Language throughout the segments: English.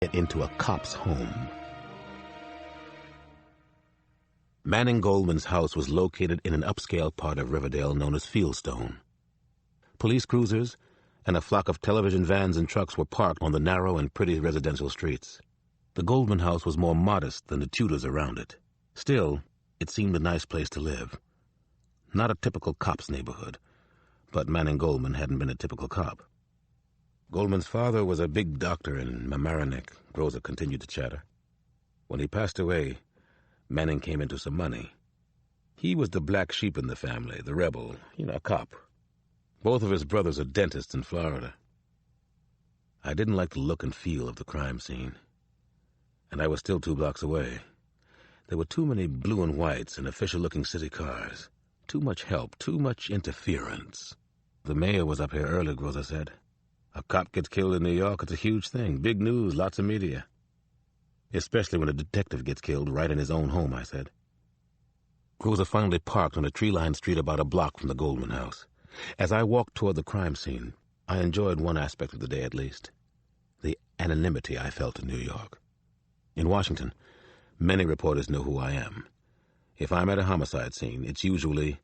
get into a cop's home. Manning Goldman's house was located in an upscale part of Riverdale known as Fieldstone. Police cruisers and a flock of television vans and trucks were parked on the narrow and pretty residential streets. The Goldman house was more modest than the Tudors around it. Still, it seemed a nice place to live. Not a typical cop's neighborhood, but Manning Goldman hadn't been a typical cop. Goldman's father was a big doctor in Mamaroneck, Rosa continued to chatter. When he passed away, Manning came into some money. He was the black sheep in the family, the rebel, a cop. Both of his brothers are dentists in Florida. I didn't like the look and feel of the crime scene. And I was still 2 blocks away. There were too many blue and whites and official-looking city cars. Too much help, too much interference. The mayor was up here early, Rosa said. A cop gets killed in New York, it's a huge thing. Big news, lots of media. Especially when a detective gets killed right in his own home, I said. Rosa finally parked on a tree-lined street about a block from the Goldman house. As I walked toward the crime scene, I enjoyed one aspect of the day at least. The anonymity I felt in New York. In Washington, many reporters know who I am. If I'm at a homicide scene, it's usually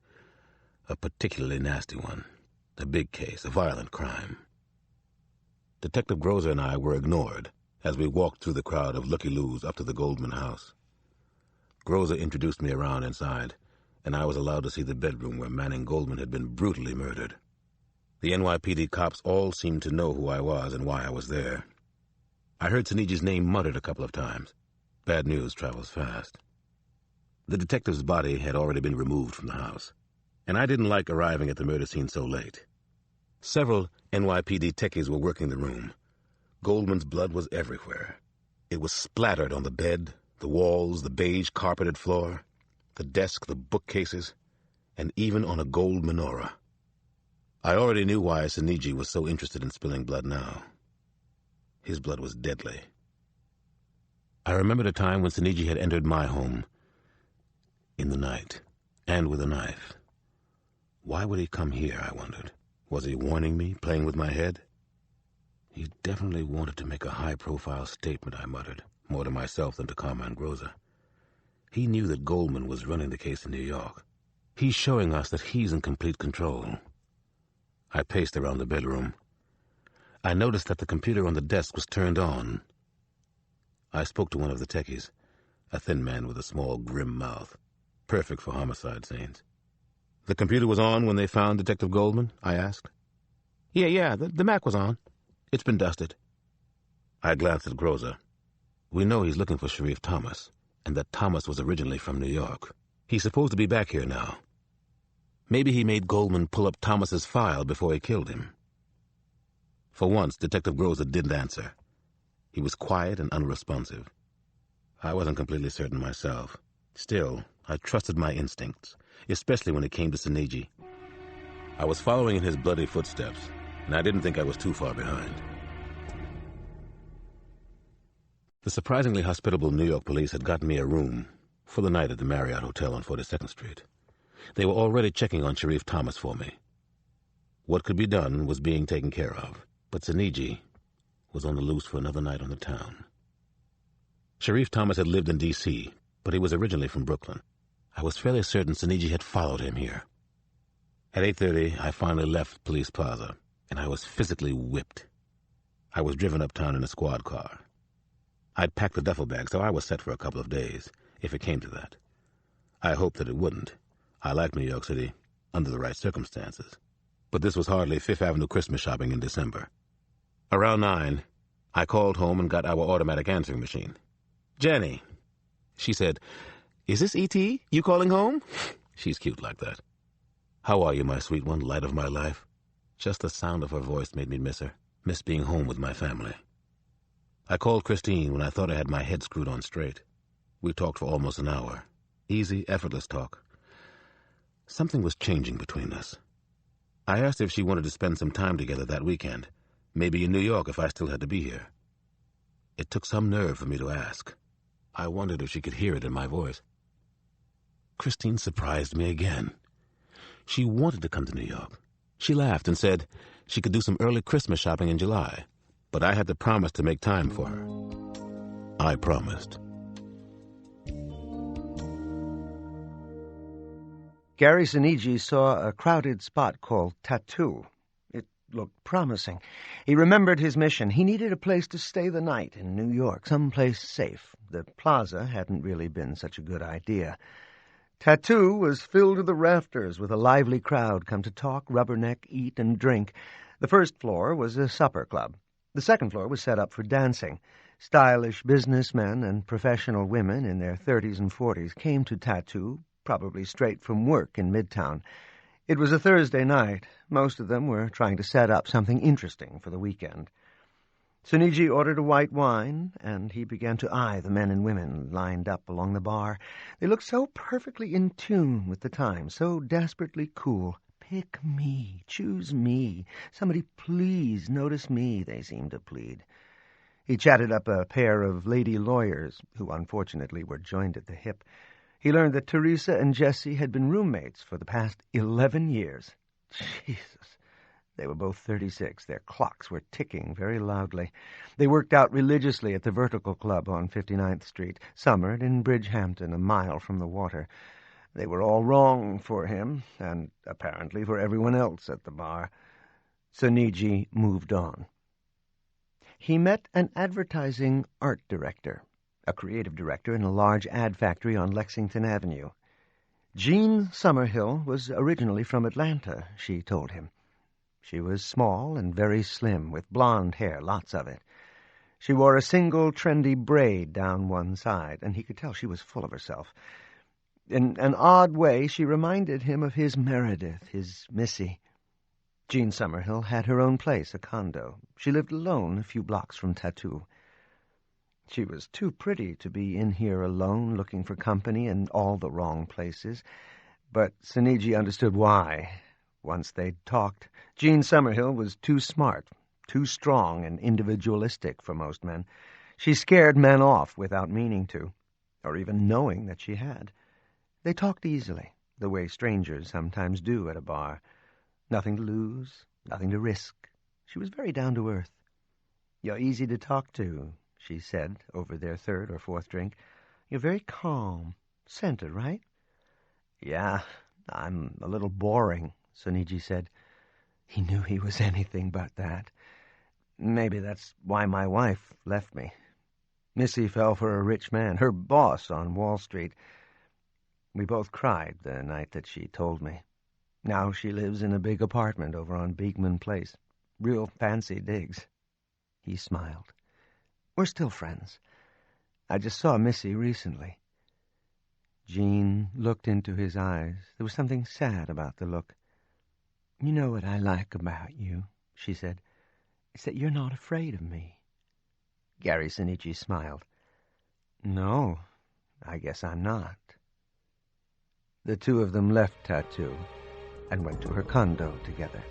a particularly nasty one. A big case, a violent crime. Detective Groza and I were ignored as we walked through the crowd of looky-loos up to the Goldman house. Groza introduced me around inside, and I was allowed to see the bedroom where Manning Goldman had been brutally murdered. The NYPD cops all seemed to know who I was and why I was there. I heard Siniji's name muttered a couple of times. Bad news travels fast. The detective's body had already been removed from the house, and I didn't like arriving at the murder scene so late. Several NYPD techies were working the room. Goldman's blood was everywhere. It was splattered on the bed, the walls, the beige carpeted floor, the desk, the bookcases, and even on a gold menorah. I already knew why Siniji was so interested in spilling blood now. His blood was deadly. I remembered a time when Siniji had entered my home in the night, and with a knife. Why would he come here, I wondered. Was he warning me, playing with my head? He definitely wanted to make a high-profile statement, I muttered, more to myself than to Carmine Groza. He knew that Goldman was running the case in New York. He's showing us that he's in complete control. I paced around the bedroom. I noticed that the computer on the desk was turned on. I spoke to one of the techies, a thin man with a small, grim mouth, perfect for homicide scenes. The computer was on when they found Detective Goldman? I asked. Yeah, the Mac was on. It's been dusted. I glanced at Groza. We know he's looking for Sharif Thomas, and that Thomas was originally from New York. He's supposed to be back here now. Maybe he made Goldman pull up Thomas's file before he killed him. For once, Detective Groza didn't answer. He was quiet and unresponsive. I wasn't completely certain myself. Still, I trusted my instincts, especially when it came to Siniji. I was following in his bloody footsteps, and I didn't think I was too far behind. The surprisingly hospitable New York police had gotten me a room for the night at the Marriott Hotel on 42nd Street. They were already checking on Sharif Thomas for me. What could be done was being taken care of, but Siniji was on the loose for another night on the town. Sharif Thomas had lived in D.C., but he was originally from Brooklyn. I was fairly certain Siniji had followed him here. At 8:30, I finally left Police Plaza, and I was physically whipped. I was driven uptown in a squad car. I'd packed the duffel bag, so I was set for a couple of days, if it came to that. I hoped that it wouldn't. I liked New York City, under the right circumstances. But this was hardly Fifth Avenue Christmas shopping in December. Around 9, I called home and got our automatic answering machine. "Jenny," she said, "Is this E.T.? You calling home?" She's cute like that. "How are you, my sweet one, light of my life?" Just the sound of her voice made me miss her, miss being home with my family. I called Christine when I thought I had my head screwed on straight. We talked for almost an hour. Easy, effortless talk. Something was changing between us. I asked if she wanted to spend some time together that weekend, maybe in New York if I still had to be here. It took some nerve for me to ask. I wondered if she could hear it in my voice. Christine surprised me again. She wanted to come to New York. She laughed and said she could do some early Christmas shopping in July, but I had to promise to make time for her. I promised. Gary Sinigi saw a crowded spot called Tattoo. It looked promising. He remembered his mission. He needed a place to stay the night in New York, someplace safe. The plaza hadn't really been such a good idea. Tattoo was filled to the rafters with a lively crowd come to talk, rubberneck, eat, and drink. The first floor was a supper club. The second floor was set up for dancing. Stylish businessmen and professional women in their 30s and 40s came to Tattoo, probably straight from work in Midtown. It was a Thursday night. Most of them were trying to set up something interesting for the weekend. Sinigi ordered a white wine, and he began to eye the men and women lined up along the bar. They looked so perfectly in tune with the time, so desperately cool. "Pick me, choose me. Somebody please notice me," they seemed to plead. He chatted up a pair of lady lawyers, who unfortunately were joined at the hip. He learned that Teresa and Jessie had been roommates for the past 11 years. Jesus! They were both 36. Their clocks were ticking very loudly. They worked out religiously at the Vertical Club on 59th Street, summered in Bridgehampton, a mile from the water. They were all wrong for him, and apparently for everyone else at the bar. Sinigi moved on. He met an advertising art director, a creative director in a large ad factory on Lexington Avenue. Jean Summerhill was originally from Atlanta, she told him. She was small and very slim, with blonde hair, lots of it. She wore a single trendy braid down one side, and he could tell she was full of herself. In an odd way, she reminded him of his Meredith, his Missy. Jean Summerhill had her own place, a condo. She lived alone a few blocks from Tattoo. She was too pretty to be in here alone, looking for company in all the wrong places. But Sinigi understood why. Once they'd talked, Jean Summerhill was too smart, too strong and individualistic for most men. She scared men off without meaning to, or even knowing that she had. They talked easily, the way strangers sometimes do at a bar. Nothing to lose, nothing to risk. She was very down to earth. "You're easy to talk to," she said over their third or fourth drink. "You're very calm, centered, right?" "Yeah, I'm a little boring," Sinigi said. He knew he was anything but that. "Maybe that's why my wife left me. Missy fell for a rich man, her boss on Wall Street. We both cried the night that she told me. Now she lives in a big apartment over on Beekman Place. Real fancy digs." He smiled. "We're still friends. I just saw Missy recently." Jean looked into his eyes. There was something sad about the look. "You know what I like about you," she said. "It's that you're not afraid of me." Gary Sinigi smiled. "No, I guess I'm not." The two of them left Tattoo and went to her condo together.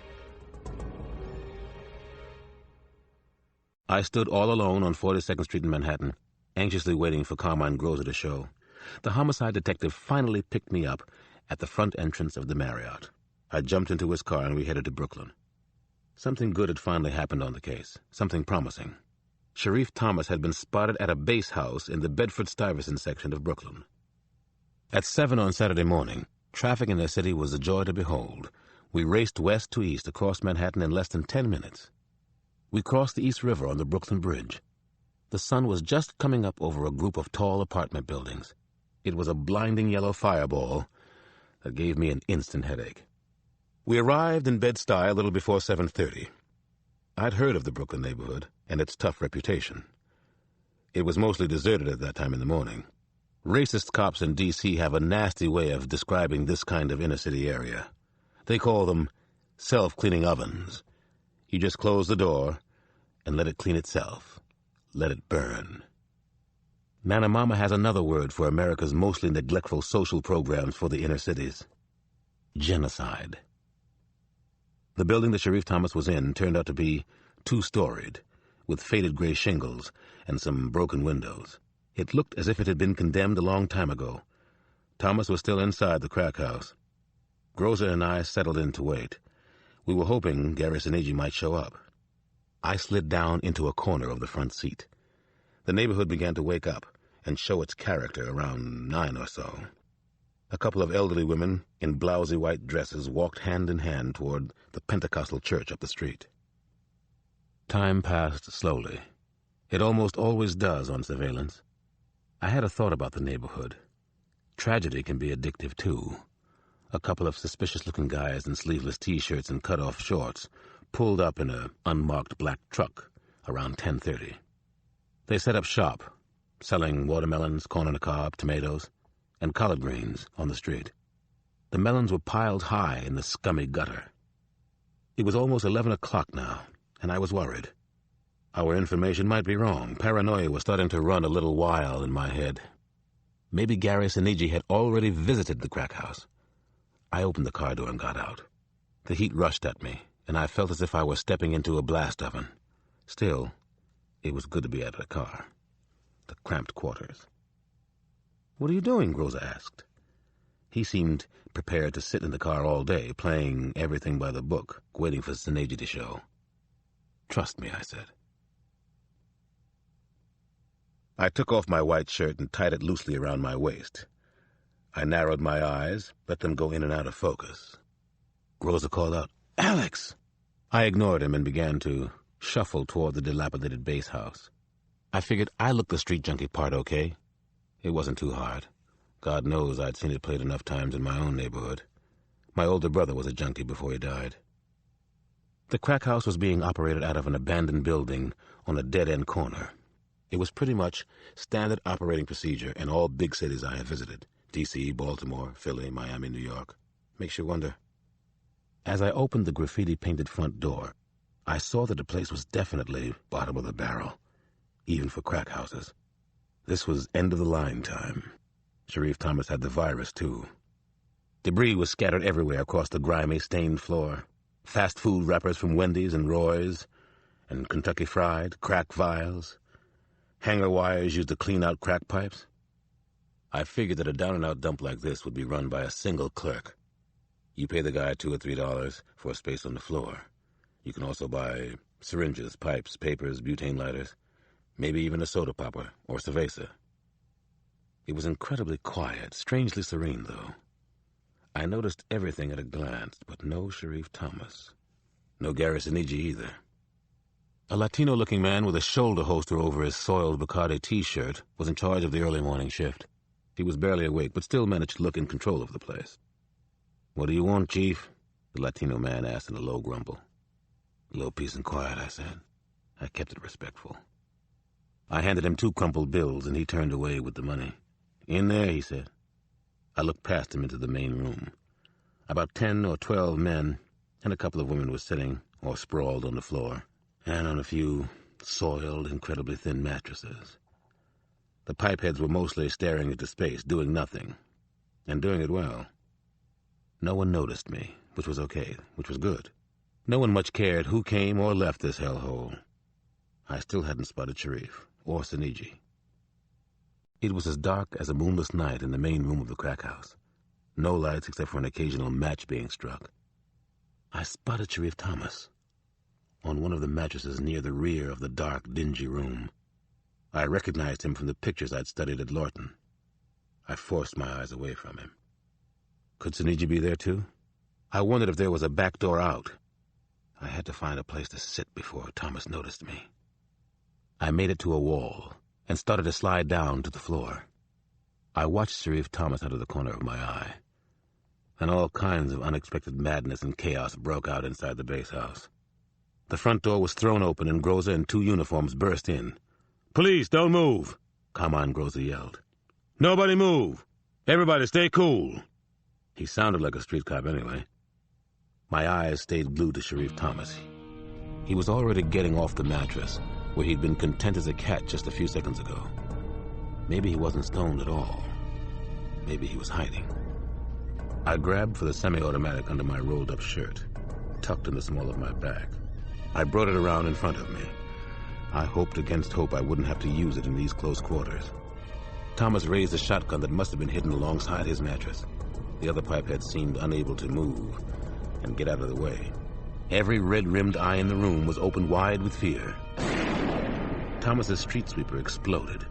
I stood all alone on 42nd Street in Manhattan, anxiously waiting for Carmine Groza to show. The homicide detective finally picked me up at the front entrance of the Marriott. I jumped into his car and we headed to Brooklyn. Something good had finally happened on the case, something promising. Sharif Thomas had been spotted at a base house in the Bedford-Stuyvesant section of Brooklyn. At 7 on Saturday morning, traffic in the city was a joy to behold. We raced west to east across Manhattan in less than 10 minutes. We crossed the East River on the Brooklyn Bridge. The sun was just coming up over a group of tall apartment buildings. It was a blinding yellow fireball that gave me an instant headache. We arrived in Bed-Stuy a little before 7:30. I'd heard of the Brooklyn neighborhood and its tough reputation. It was mostly deserted at that time in the morning. Racist cops in D.C. have a nasty way of describing this kind of inner-city area. They call them self-cleaning ovens. You just close the door and let it clean itself. Let it burn. Nana Mama has another word for America's mostly neglectful social programs for the inner cities. Genocide. The building that Sharif Thomas was in turned out to be 2-storied, with faded gray shingles and some broken windows. It looked as if it had been condemned a long time ago. Thomas was still inside the crack house. Groza and I settled in to wait. We were hoping Gary Sinigi might show up. I slid down into a corner of the front seat. The neighborhood began to wake up and show its character around 9 or so. A couple of elderly women in blousy white dresses walked hand in hand toward the Pentecostal church up the street. Time passed slowly. It almost always does on surveillance. I had a thought about the neighborhood. Tragedy can be addictive, too. A couple of suspicious-looking guys in sleeveless T-shirts and cut-off shorts pulled up in an unmarked black truck around 10:30. They set up shop, selling watermelons, corn on the cob, tomatoes, and collard greens on the street. The melons were piled high in the scummy gutter. It was almost 11 o'clock now, and I was worried. Our information might be wrong. Paranoia was starting to run a little wild in my head. Maybe Gary Sinigi had already visited the crack house. I opened the car door and got out. The heat rushed at me, and I felt as if I were stepping into a blast oven. Still, it was good to be out of the car. The cramped quarters. "What are you doing?" Groza asked. He seemed prepared to sit in the car all day, playing everything by the book, waiting for Sinigi to show. "Trust me," I said. I took off my white shirt and tied it loosely around my waist. I narrowed my eyes, let them go in and out of focus. Groza called out, "Alex!" I ignored him and began to shuffle toward the dilapidated base house. I figured I looked the street junkie part okay. It wasn't too hard. God knows I'd seen it played enough times in my own neighborhood. My older brother was a junkie before he died. The crack house was being operated out of an abandoned building on a dead-end corner. It was pretty much standard operating procedure in all big cities I had visited. D.C., Baltimore, Philly, Miami, New York. Makes you wonder. As I opened the graffiti-painted front door, I saw that the place was definitely bottom of the barrel, even for crack houses. This was end-of-the-line time. Sharif Thomas had the virus, too. Debris was scattered everywhere across the grimy, stained floor. Fast food wrappers from Wendy's and Roy's, and Kentucky Fried, crack vials, hanger wires used to clean out crack pipes. I figured that a down-and-out dump like this would be run by a single clerk. You pay the guy $2 or $3 for a space on the floor. You can also buy syringes, pipes, papers, butane lighters, maybe even a soda popper or cerveza. It was incredibly quiet, strangely serene, though. I noticed everything at a glance, but no Sharif Thomas. No Gary Sinigi either. A Latino-looking man with a shoulder holster over his soiled Bacardi T-shirt was in charge of the early morning shift. He was barely awake, but still managed to look in control of the place. "What do you want, Chief?" the Latino man asked in a low grumble. "A little peace and quiet," I said. I kept it respectful. I handed him 2 crumpled bills, and he turned away with the money. "In there," he said. I looked past him into the main room. About 10 or 12 men and a couple of women were sitting or sprawled on the floor, and on a few soiled, incredibly thin mattresses. The pipeheads were mostly staring into space, doing nothing, and doing it well. No one noticed me, which was okay, which was good. No one much cared who came or left this hellhole. I still hadn't spotted Sharif or Sinigi. It was as dark as a moonless night in the main room of the crack house. No lights except for an occasional match being struck. I spotted Sharif Thomas on one of the mattresses near the rear of the dark, dingy room. I recognized him from the pictures I'd studied at Lorton. I forced my eyes away from him. Could Sinigi be there, too? I wondered if there was a back door out. I had to find a place to sit before Thomas noticed me. I made it to a wall and started to slide down to the floor. I watched Sharif Thomas out of the corner of my eye, and all kinds of unexpected madness and chaos broke out inside the base house. The front door was thrown open, and Groza in 2 uniforms burst in. "Police, don't move!" Kaman Groza yelled. "Nobody move! Everybody stay cool!" He sounded like a street cop anyway. My eyes stayed glued to Sharif Thomas. He was already getting off the mattress, where he'd been content as a cat just a few seconds ago. Maybe he wasn't stoned at all. Maybe he was hiding. I grabbed for the semi-automatic under my rolled-up shirt, tucked in the small of my back. I brought it around in front of me. I hoped against hope I wouldn't have to use it in these close quarters. Thomas raised a shotgun that must have been hidden alongside his mattress. The other pipehead seemed unable to move and get out of the way. Every red-rimmed eye in the room was opened wide with fear. Thomas's street sweeper exploded.